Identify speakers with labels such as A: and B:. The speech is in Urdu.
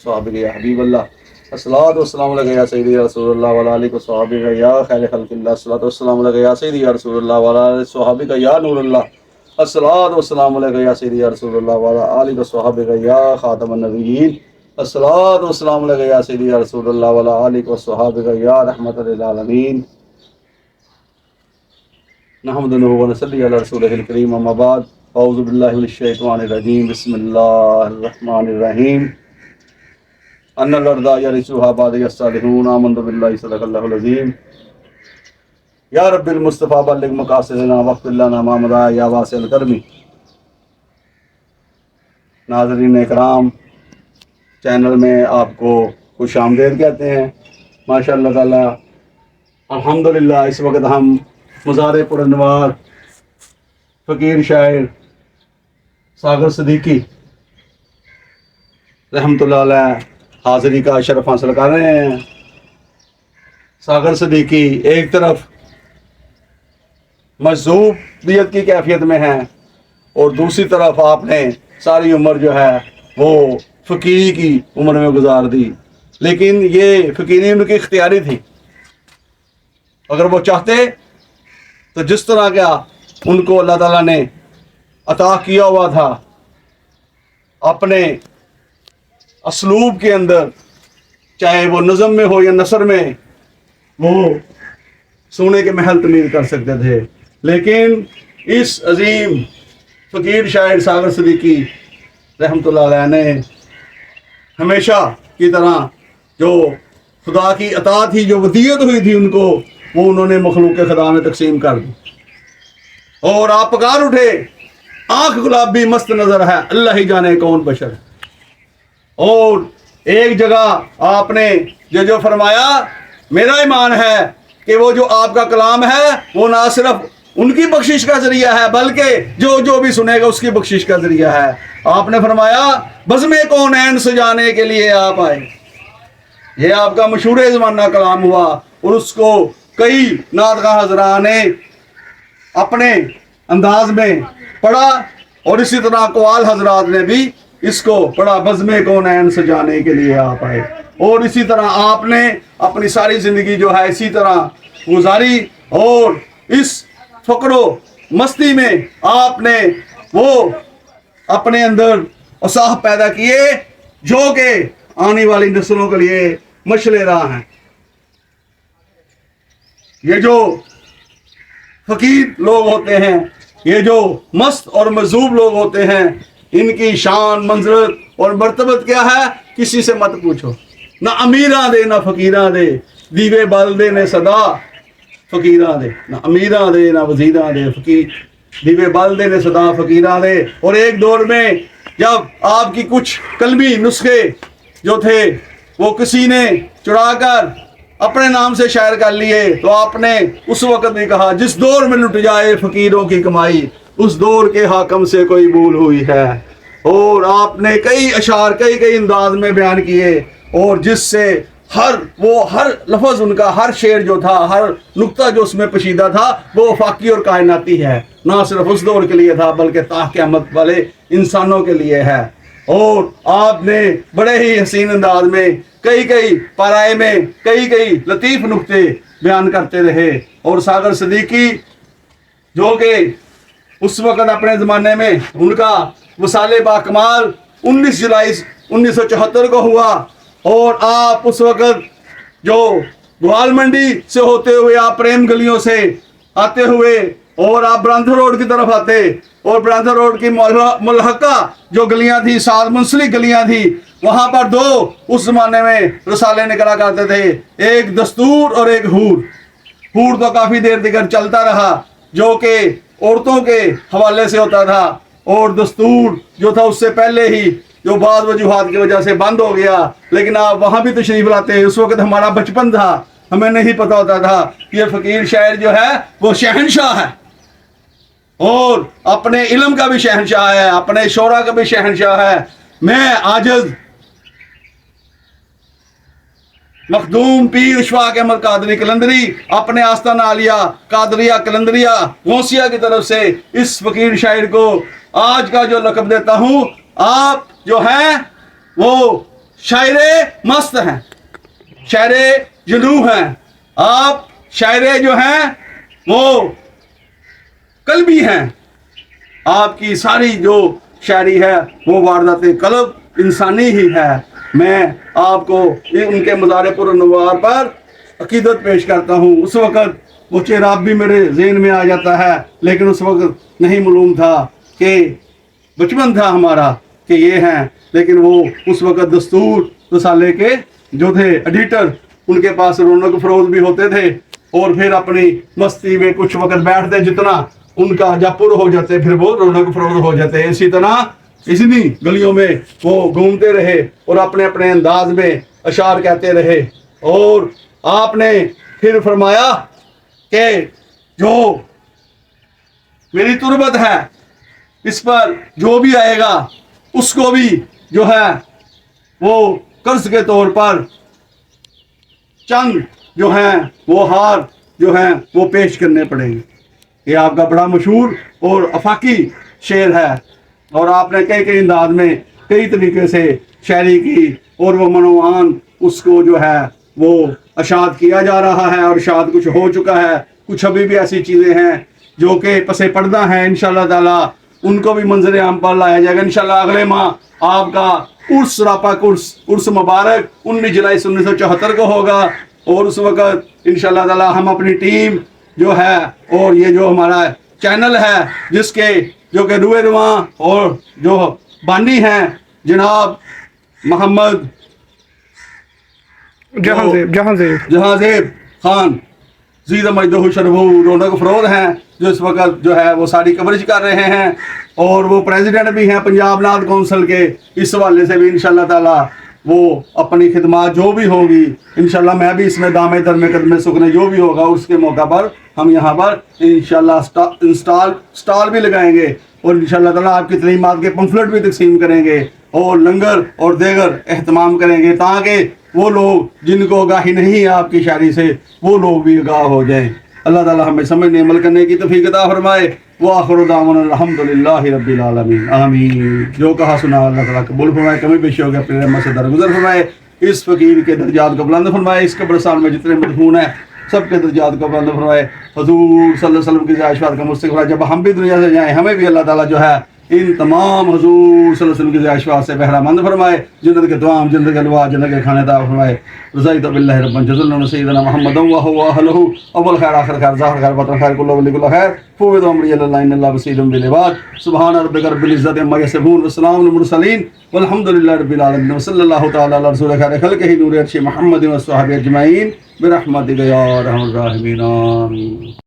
A: صحابہ یا حبیب اللہ الصلاۃ والسلام علیک یا سیدی یا رسول اللہ وعلی آلہ وصحبہ یا خیر خلق اللہ الصلاۃ والسلام علیک یا سیدی یا رسول اللہ وعلی آلہ وصحبہ یا نور اللہ الصلاۃ والسلام علیک یا سیدی یا رسول اللہ وعلی آلہ وصحبہ یا خاتم النبیین الصلاۃ والسلام علیک یا سیدی یا رسول اللہ وعلی آلہ وصحبہ یا رحمۃ للعالمین نحمدہ ونصلی علی رسولہ الکریم اما بعد اعوذ باللہ من الشیطان الرجیم بسم اللہ الرحمن الرحیم ان الارض یرثها عبادی الصالحون آمنت باللہ صدق اللہ العظیم یا رب المصطفیٰ بلغ مقاصدنا واغفر لنا ما مضى یا واسع الکرم۔ ناظرین اکرام، چینل میں آپ کو خوش آمدید کہتے ہیں۔ ماشاء اللہ تعالی الحمدللہ اس وقت ہم مزار پرانوار فقیر شاعر ساغر صدیقی رحمۃ اللہ علیہ حاضری کا شرف حاصل کر رہے ہیں۔ ساغر صدیقی ایک طرف مجذوبیت کی کیفیت میں ہیں اور دوسری طرف آپ نے ساری عمر جو ہے وہ فقیری کی عمر میں گزار دی، لیکن یہ فقیری ان کی اختیاری تھی۔ اگر وہ چاہتے تو جس طرح کا ان کو اللہ تعالیٰ نے عطا کیا ہوا تھا اپنے اسلوب کے اندر، چاہے وہ نظم میں ہو یا نثر میں، وہ سونے کے محل تعمیر کر سکتے تھے، لیکن اس عظیم فقیر شاعر ساغر صدیقی رحمۃ اللہ علیہ نے ہمیشہ کی طرح جو خدا کی عطا تھی، جو ودیعت ہوئی تھی ان کو، وہ انہوں نے مخلوق خدا میں تقسیم کر دی۔ اور آپ پکار اٹھے، آنکھ گلابی مست نظر ہے، اللہ ہی جانے کون بشر ہے۔ اور ایک جگہ آپ نے جو فرمایا، میرا ایمان ہے کہ وہ جو آپ کا کلام ہے وہ نہ صرف ان کی بخشش کا ذریعہ ہے بلکہ جو بھی سنے گا اس کی بخشش کا ذریعہ ہے۔ آپ نے فرمایا بزم کونین سجانے کے لیے آپ آئے۔ یہ آپ کا مشہور زمانہ کلام ہوا اور اس کو کئی نعت خواہ حضرات نے اپنے انداز میں پڑھا اور اسی طرح قوال حضرات نے بھی اس کو پڑھا، بزم کونین سجانے کے لیے آپ آئے۔ اور اسی طرح آپ نے اپنی ساری زندگی جو ہے اسی طرح گزاری اور اس فقر و مستی میں آپ نے وہ اپنے اندر اصاح پیدا کیے جو کہ آنے والی نسلوں کے لیے مشعل راہ ہیں۔ یہ جو فقیر لوگ ہوتے ہیں، یہ جو مست اور مجذوب لوگ ہوتے ہیں، ان کی شان منزلت اور مرتبت کیا ہے کسی سے مت پوچھو۔ نہ امیراں دے نہ فقیراں دے، دیوے بال دے نے صدا فقیراں دے، نہ امیراں دے نہ وزیراں دے، فقیر دیوے بال دے نے صدا فقیراں دے۔ اور ایک دور میں جب آپ کی کچھ قلمی نسخے جو تھے وہ کسی نے چڑا کر اپنے نام سے شائع کر لیے تو آپ نے اس وقت بھی کہا جس دور میں لٹ جائے فقیروں کی کمائی، اس دور کے حاکم سے کوئی بھول ہوئی ہے۔ اور آپ نے کئی اشعار کئی انداز میں بیان کیے اور جس سے ہر لفظ ان کا، ہر شعر جو تھا، ہر نقطہ جو اس میں پوشیدہ تھا وہ وفاقی اور کائناتی ہے، نہ صرف اس دور کے لیے تھا بلکہ تا قیامت والے انسانوں کے لیے ہے۔ اور آپ نے بڑے ہی حسین انداز میں کئی پارائے میں کئی لطیف نقطے بیان کرتے رہے۔ اور ساغر صدیقی جو کہ اس وقت اپنے زمانے میں ان کا وصال با کمال 19 جولائی 1974 کو ہوا اور آپ اس وقت جو گوال منڈی سے ہوتے ہوئے آپ پریم گلیوں سے آتے ہوئے اور آپ برانتھر روڈ کی طرف آتے اور برانتھر روڈ کی ملحقہ جو گلیاں تھی، ساتھ منسلک گلیاں تھی، وہاں پر دو اس زمانے میں رسالے نکلا کرتے تھے، ایک دستور اور ایک حور تو کافی دیر تک چلتا رہا جو کہ عورتوں کے حوالے سے ہوتا تھا، اور دستور جو تھا اس سے پہلے ہی جو بعض وجوہات کی وجہ سے بند ہو گیا، لیکن آپ وہاں بھی تشریف لاتے۔ اس وقت ہمارا بچپن تھا، ہمیں نہیں پتا ہوتا تھا یہ فقیر شاعر جو ہے وہ شہنشاہ ہے، اور اپنے علم کا بھی شہنشاہ ہے، اپنے شعرا کا بھی شہنشاہ ہے۔ میں عاجز مخدوم پیر اشفاق احمد قادری قلندری اپنے آستانہ عالیہ قادریہ قلندریہ غوثیہ کی طرف سے اس فقیر شاعر کو آج کا جو لقب دیتا ہوں، آپ جو ہیں وہ شاعر مست ہیں، شاعر جنوب ہیں، آپ شاعر جو ہیں وہ قلبی ہیں، آپ کی ساری جو شاعری ہے وہ واردات قلب انسانی ہی ہے۔ میں آپ کو ان کے مزار پر نوار پر عقیدت پیش کرتا ہوں۔ اس وقت وہ چہرہ بھی میرے ذہن میں آ جاتا ہے، لیکن اس وقت نہیں معلوم تھا کہ بچپن تھا ہمارا کہ یہ ہیں، لیکن وہ اس وقت دستور رسالے کے جو تھے ایڈیٹر، ان کے پاس رونق فروز بھی ہوتے تھے، اور پھر اپنی مستی میں کچھ وقت بیٹھتے، جتنا ان کا جب پر ہو جاتے پھر وہ رونق فروز ہو جاتے۔ اسی طرح اسی گلیوں میں وہ گھومتے رہے اور اپنے اپنے انداز میں اشعار کہتے رہے، اور آپ نے پھر فرمایا کہ جو میری تربت ہے اس پر جو بھی آئے گا اس کو بھی جو ہے وہ قرض کے طور پر چند جو ہیں وہ ہار جو ہیں وہ پیش کرنے پڑیں گے۔ یہ آپ کا بڑا مشہور اور افاقی شعر ہے، اور آپ نے کئی انداز میں کئی طریقے سے شاعری کی، اور وہ منوعان اس کو جو ہے وہ اشاعت کیا جا رہا ہے، اور اشاعت کچھ ہو چکا ہے، کچھ ابھی بھی ایسی چیزیں ہیں جو کہ پس پردہ ہیں، انشاءاللہ تعالی ان کو بھی منظر عام پر لایا جائے گا۔ انشاءاللہ اگلے ماہ آپ کا عرس راپا عرس مبارک 19 جولائی 1974 کو ہوگا، اور اس وقت انشاءاللہ تعالی ہم اپنی ٹیم جو ہے اور یہ جو ہمارا چینل ہے جس کے جو کہ روئے رواں اور جو بانی ہیں جناب محمد جہاں زیب خان زید مجدہ شرف رونق فروز ہیں، جو اس وقت جو ہے وہ ساری کوریج کر رہے ہیں، اور وہ پریزیڈنٹ بھی ہیں پنجاب نعت کونسل کے۔ اس حوالے سے بھی انشاءاللہ تعالی وہ اپنی خدمات جو بھی ہوں گی انشاءاللہ میں بھی اس میں دامے درمے قدمے سکنے جو بھی ہوگا اس کے موقع پر ہم یہاں پر انشاءاللہ اسٹال بھی لگائیں گے، اور انشاءاللہ تعالی آپ کی تعلیمات کے پمفلٹ بھی تقسیم کریں گے، اور لنگر اور دیگر اہتمام کریں گے، تاکہ وہ لوگ جن کو آگاہی نہیں ہے آپ کی شاعری سے وہ لوگ بھی آگاہ ہو جائیں۔ اللہ تعالی ہمیں سمجھنے عمل کرنے کی توفیق عطا فرمائے۔ وآخر دعوانا الحمدللہ رب العالمین، آمین۔ جو کہا سنا اللہ تعالیٰ قبول فرمائے، کمی بیشی ہو گیا اپنی رحمت سے درگزر فرمائے، اس فقیر کے درجات کو بلند فرمائے، اس قبرستان میں جتنے مدفون ہیں سب کے درجات کو بلند فرمائے، حضور صلی اللہ علیہ وسلم کی زیاشفات کا مستقبل جب ہم بھی دنیا سے جائیں ہمیں بھی اللہ تعالیٰ جو ہے ان تمام حضور صلی اللہ علیہ وسلم کی زیاشفات سے بہرہ مند فرمائے، جنت کے دوام، جنت کے الوا، جنت کے کھانے عطا فرمائے۔ رضیت باللہ ربا جزلنا سیدنا محمد و اہلہ اول خیر آخر خیر ظاہر خیر باطن خیر کل ولی کل خیر فوض امری اللہ ان اللہ بصیر بالعباد۔ سبحان ربک رب العزت عما یصفون والسلام علی المرسلین والحمد للہ رب العالمین، وصلی اللہ تعالی علی رسول خیر خلقہ نور عرش محمد و صحابہ اجمعین برحمتک یا ارحم الراحمین، آمین۔